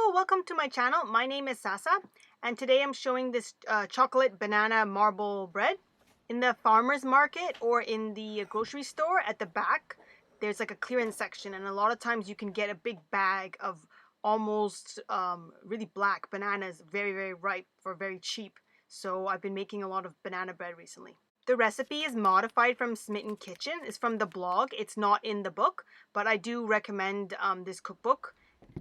Hello, welcome to my channel. My name is Sasa, and today I'm showing this chocolate banana marble bread. In the farmer's market or in the grocery store at the back, there's like a clearance section, and a lot of times you can get a big bag of almost really black bananas, very, very ripe for very cheap. So I've been making a lot of banana bread recently. The recipe is modified from Smitten Kitchen. It's from the blog. It's not in the book, but I do recommend this cookbook.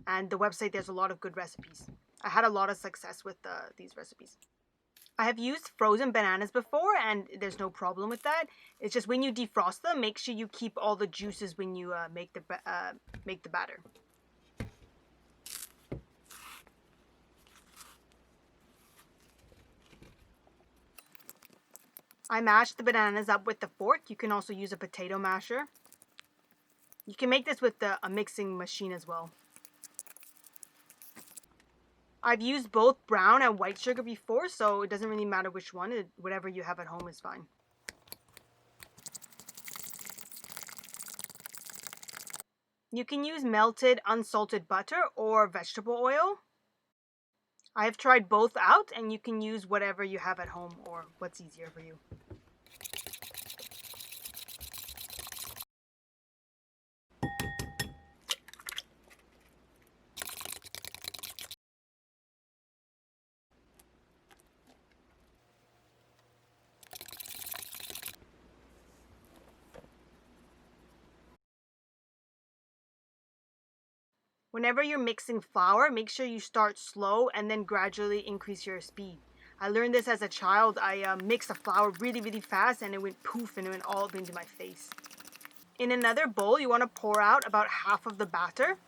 And the website, there's a lot of good recipes. I had a lot of success with these recipes. I have used frozen bananas before, and there's no problem with that. It's just when you defrost them, make sure you keep all the juices when you make the batter. I mashed the bananas up with the fork. You can also use a potato masher. You can make this with a mixing machine as well. I've used both brown and white sugar before, so it doesn't really matter which one. Whatever you have at home is fine. You can use melted unsalted butter or vegetable oil. I have tried both out, and you can use whatever you have at home or what's easier for you. Whenever you're mixing flour, make sure you start slow and then gradually increase your speed. I learned this as a child. I mixed the flour really, really fast, and it went poof and it went all up into my face. In another bowl, you want to pour out about half of the batter.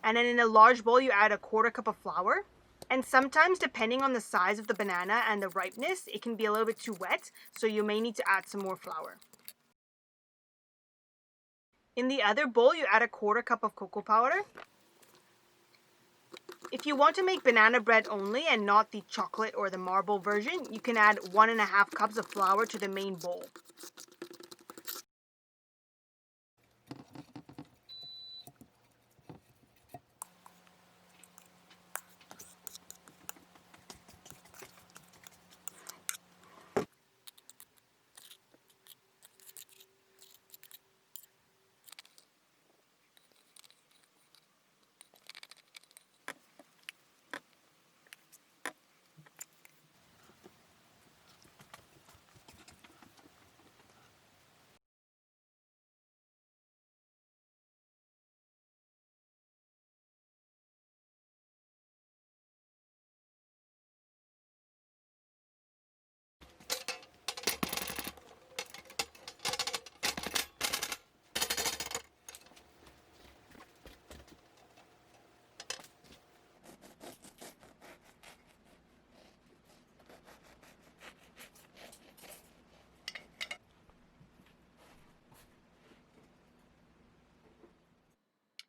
And then in a large bowl, you add a quarter cup of flour. And sometimes, depending on the size of the banana and the ripeness, it can be a little bit too wet, so you may need to add some more flour. In the other bowl, you add a quarter cup of cocoa powder. If you want to make banana bread only and not the chocolate or the marble version, you can add 1.5 cups of flour to the main bowl.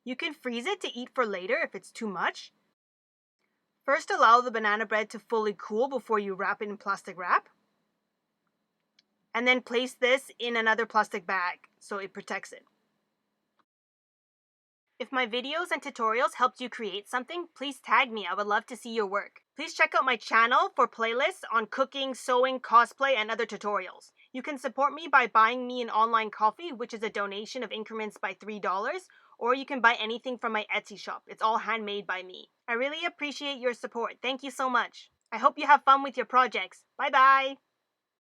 You can freeze it to eat for later if it's too much. First, allow the banana bread to fully cool before you wrap it in plastic wrap. And then place this in another plastic bag so it protects it. If my videos and tutorials helped you create something, please tag me. I would love to see your work. Please check out my channel for playlists on cooking, sewing, cosplay, and other tutorials. You can support me by buying me an online coffee, which is a donation of increments by $3, or you can buy anything from my Etsy shop. It's all handmade by me. I really appreciate your support. Thank you so much. I hope you have fun with your projects. Bye bye!